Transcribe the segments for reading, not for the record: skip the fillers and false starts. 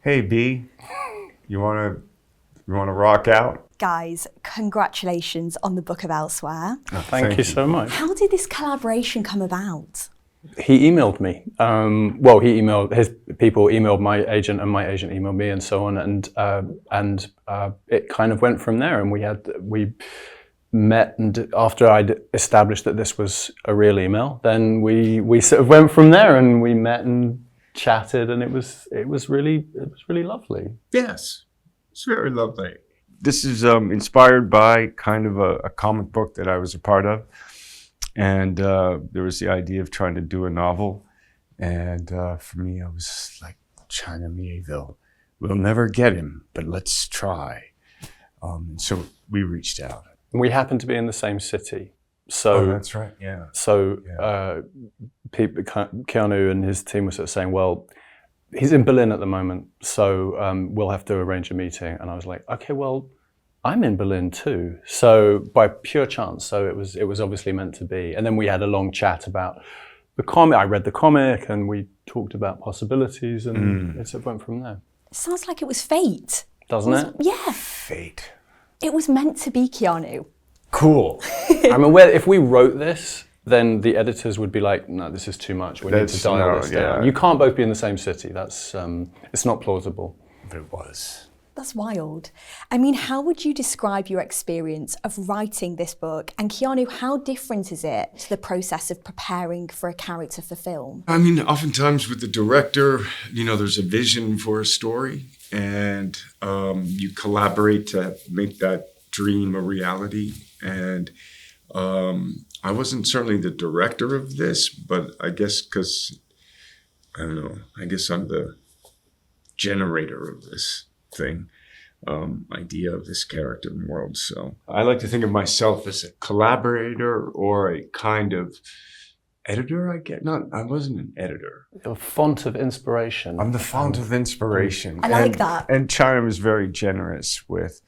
Hey B, you wanna rock out? Guys, congratulations on the Book of Elsewhere. Oh, thank you so much. How did this collaboration come about? He emailed me. His people emailed my agent, and my agent emailed me, and so on. And it kind of went from there. And we met, and after I'd established that this was a real email, then we sort of went from there, and we met and chatted, and it was really lovely. Yes, it's very lovely. This is inspired by kind of a comic book that I was a part of. And there was the idea of trying to do a novel. And for me, I was like, China Miéville, we'll never get him, but let's try. So we reached out. We happened to be in the same city. So that's right, yeah. So Keanu and his team were sort of saying, well, he's in Berlin at the moment, so we'll have to arrange a meeting. And I was like, okay, well, I'm in Berlin too. So by pure chance, so it was obviously meant to be. And then we had a long chat about the comic. I read the comic, and we talked about possibilities, and it sort of went from there. Sounds like it was fate. Doesn't it? Yeah. Fate. It was meant to be Keanu. Cool. I'm aware if we wrote this, then the editors would be like, no, this is too much. We need to dial this down. You can't both be in the same city. That's it's not plausible. But it was. That's wild. I mean, how would you describe your experience of writing this book? And Keanu, how different is it to the process of preparing for a character for film? I mean, oftentimes with the director, there's a vision for a story, and you collaborate to make that dream a reality. And I wasn't certainly the director of this, but I guess because, I don't know, I guess I'm the generator of this thing, idea of this character and world. So I like to think of myself as a collaborator or a kind of editor, I guess. I wasn't an editor. A font of inspiration. I'm the font of inspiration. I like that. And China was very generous with,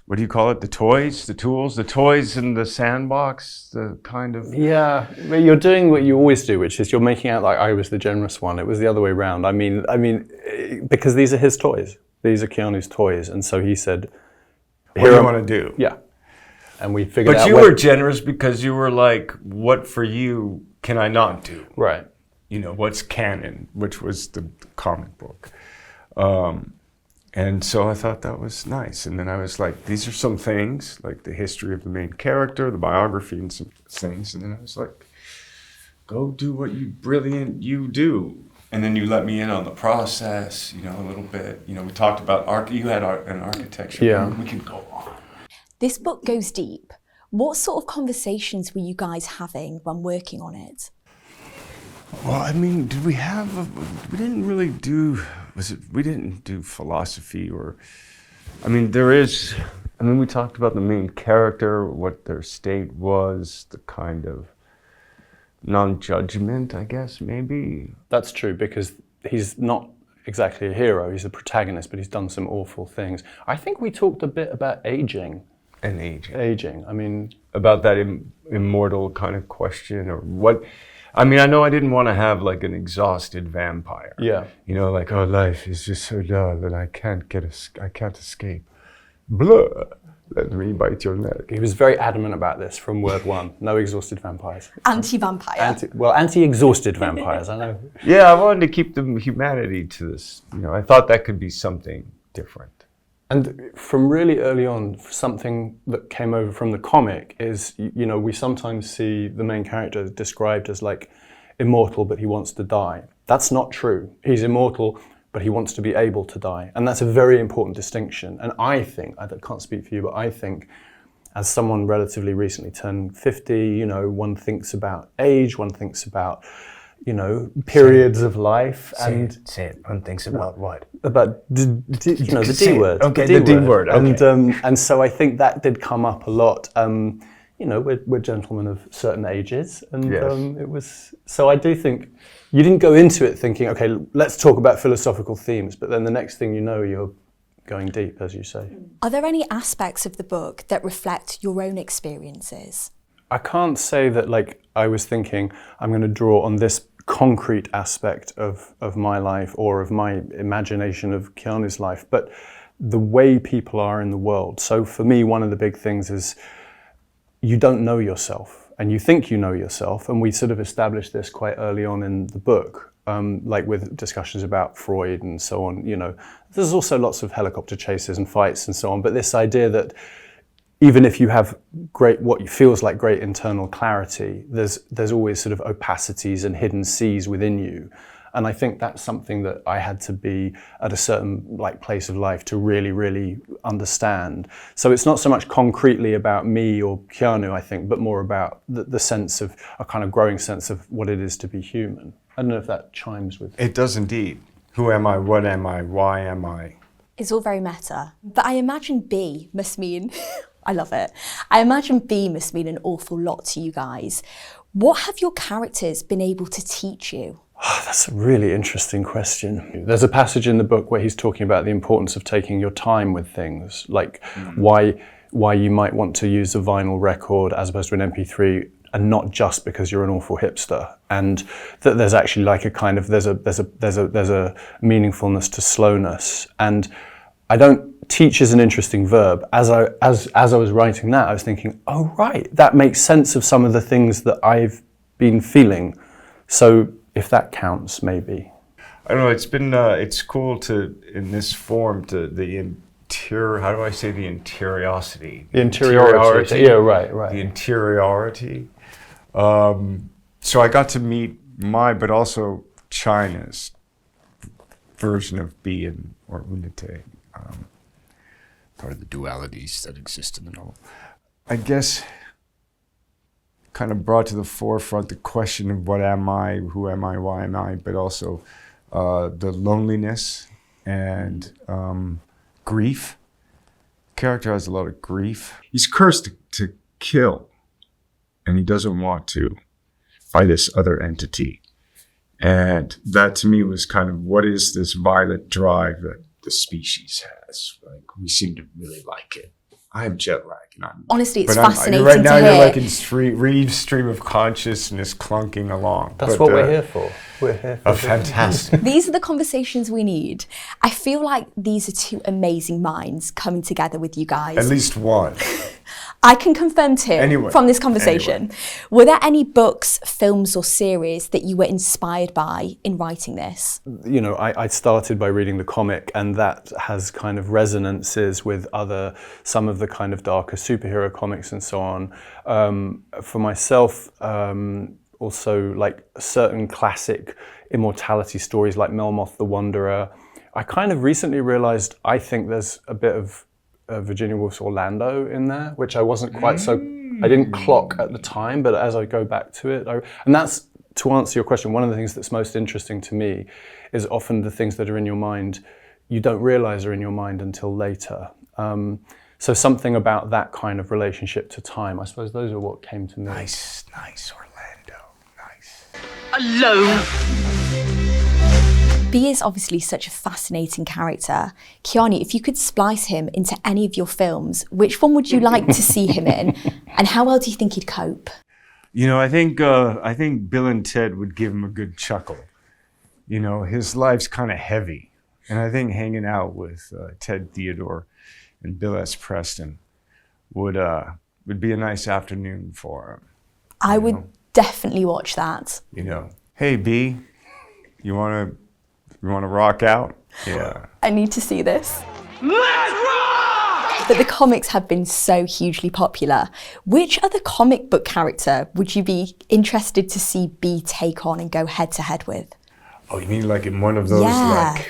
what do you call it? The toys, the tools, the toys in the sandbox, the kind of... Yeah, but you're doing what you always do, which is you're making out like I was the generous one. It was the other way around. I mean, because these are his toys. These are Keanu's toys. And so he said, what do you want to do? Yeah. And we figured out... But you were generous because you were like, what for you can I not do? Right. What's canon, which was the comic book. And so I thought that was nice. And then I was like, these are some things, like the history of the main character, the biography, and some things. And then I was like, go do what you do. And then you let me in on the process, a little bit. We talked about you had an architecture. Yeah. We can go on. This book goes deep. What sort of conversations were you guys having when working on it? Well, I mean, we didn't really do, we didn't do philosophy we talked about the main character, what their state was, the kind of non-judgment, I guess, maybe. That's true, because he's not exactly a hero. He's a protagonist, but he's done some awful things. I think we talked a bit about aging. And aging. Aging, I mean... About that immortal kind of question, or what... I mean, I know I didn't want to have like an exhausted vampire. Yeah. Like, oh, life is just so dull and I can't escape. Blah, let me bite your neck. He was very adamant about this from word one. No exhausted vampires. Anti-vampire. Anti-exhausted vampires, I know. Yeah, I wanted to keep the humanity to this. I thought that could be something different. And from really early on, something that came over from the comic is, we sometimes see the main character described as like immortal, but he wants to die. That's not true. He's immortal, but he wants to be able to die. And that's a very important distinction. And I think, I can't speak for you, but I think as someone relatively recently turned 50, one thinks about age, one thinks about, periods of life. Say it. One thinks about what? About the D word. Okay, the D word. Okay. And so I think that did come up a lot. We're gentlemen of certain ages, and yes. It was. So I do think you didn't go into it thinking, okay, let's talk about philosophical themes, but then the next thing you know, you're going deep, as you say. Are there any aspects of the book that reflect your own experiences? I can't say that I was thinking I'm going to draw on this concrete aspect of my life or of my imagination of Keanu's life, but the way people are in the world. So for me, one of the big things is you don't know yourself and you think you know yourself. And we sort of established this quite early on in the book, like with discussions about Freud and so on. You know, there's also lots of helicopter chases and fights and so on, but this idea that even if you have what feels like great internal clarity, there's always sort of opacities and hidden seas within you. And I think that's something that I had to be at a certain place of life to really, really understand. So it's not so much concretely about me or Keanu, I think, but more about the sense of a kind of growing sense of what it is to be human. I don't know if that chimes with. It does indeed. Who am I? What am I? Why am I? It's all very meta. But I imagine B must mean, I love it. I imagine B must mean an awful lot to you guys. What have your characters been able to teach you? Oh, that's a really interesting question. There's a passage in the book where he's talking about the importance of taking your time with things, like why you might want to use a vinyl record as opposed to an MP3, and not just because you're an awful hipster. And that there's actually like a kind of there's a meaningfulness to slowness. And I don't teach is an interesting verb. As I was writing that, I was thinking, oh right, that makes sense of some of the things that I've been feeling. So if that counts, maybe. I don't know. It's been it's cool to in this form to the interior. How do I say the interiority? The interiority. Yeah, right. The interiority. So I got to meet but also China's version of B or Unite, part of the dualities that exist in the novel. I guess kind of brought to the forefront the question of what am I, who am I, why am I, but also the loneliness and grief. The character has a lot of grief. He's cursed to kill, and he doesn't want to, by this other entity. And that to me was kind of, what is this violent drive that the species has? Like, we seem to really like it. I have jet lag. Honestly, it's fascinating right now to hear. You're like in Reeve's stream of consciousness clunking along. That's what we're here for. We're here for fantastic. These are the conversations we need. I feel like these are two amazing minds coming together with you guys. At least one. I can confirm two from this conversation. Were there any books, films or series that you were inspired by in writing this? You know, I started by reading the comic, and that has kind of resonances with some of the kind of darker superhero comics and so on. For myself, also like certain classic immortality stories like Melmoth the Wanderer. I kind of recently realized I think there's a bit of Virginia Woolf's Orlando in there, which I wasn't quite I didn't clock at the time, but as I go back to it, and that's, to answer your question, one of the things that's most interesting to me is often the things that are in your mind, you don't realize are in your mind until later. So something about that kind of relationship to time, I suppose those are what came to me. Nice, Orlando, nice. Alone. B is obviously such a fascinating character. Keanu, if you could splice him into any of your films, which one would you like to see him in? And how well do you think he'd cope? You know, I think Bill and Ted would give him a good chuckle. You know, his life's kind of heavy. And I think hanging out with Ted Theodore and Bill S. Preston would be a nice afternoon for him. I would definitely watch that. You know, hey B, you wanna rock out? Yeah. I need to see this. Let's rock! But the comics have been so hugely popular. Which other comic book character would you be interested to see B take on and go head to head with? Oh, you mean like in one of those, Yeah. like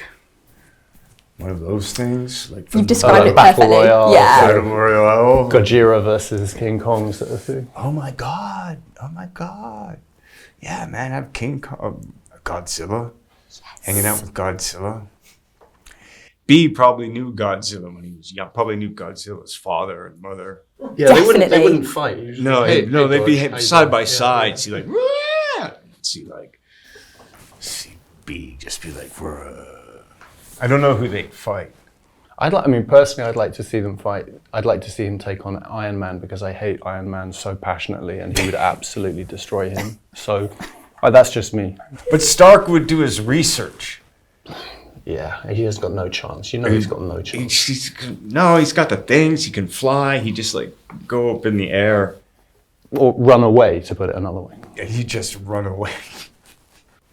one of those things? Like You've described it Battle perfectly. Royale. Yeah. Battle Royale. Gojira versus King Kong sort of thing. Oh my God. Yeah, man, have Godzilla. Hanging out with Godzilla. B probably knew Godzilla when he was young. Probably knew Godzilla's father and mother. Yeah, they Definitely. wouldn't fight. You just No, say, they'd George, be how you side doing? by Yeah, side. yeah. See, like, see B just be like, I don't know who they'd fight. Personally, I'd like to see them fight. I'd like to see him take on Iron Man because I hate Iron Man so passionately, and he would absolutely destroy him. So, Oh, that's just me. But Stark would do his research. Yeah, he has got no chance. You know he's got no chance. He's got the things. He can fly. He just like go up in the air. Or run away, to put it another way. He just run away.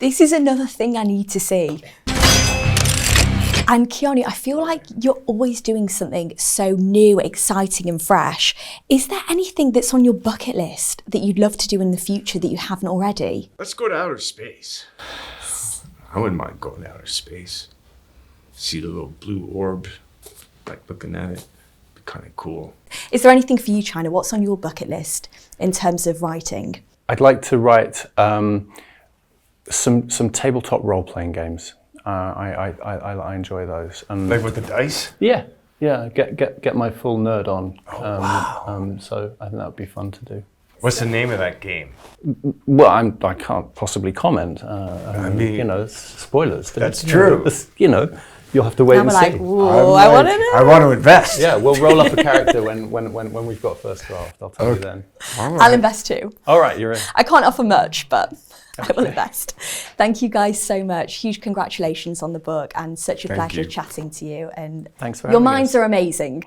This is another thing I need to see. And Keanu, I feel like you're always doing something so new, exciting and fresh. Is there anything that's on your bucket list that you'd love to do in the future that you haven't already? Let's go to outer space. I wouldn't mind going to outer space. See the little blue orb, like looking at it. Be kind of cool. Is there anything for you, China? What's on your bucket list in terms of writing? I'd like to write some tabletop role-playing games. I enjoy those. And Like with the dice? yeah, get my full nerd on. So I think that would be fun to do. What's the name of that game? Well, I can't possibly comment. mean, you know, spoilers. that's true. You know, you'll have to wait Now and we're like, see. whoa, I want to know. I want to invest. Yeah, we'll roll up a character when we've got first draft. I'll tell you then. I'll invest too. All right, you're in. I can't offer much, but I will invest. Thank you guys so much. Huge congratulations on the book and such a pleasure you. chatting to you. And Thanks for your having minds us. are amazing.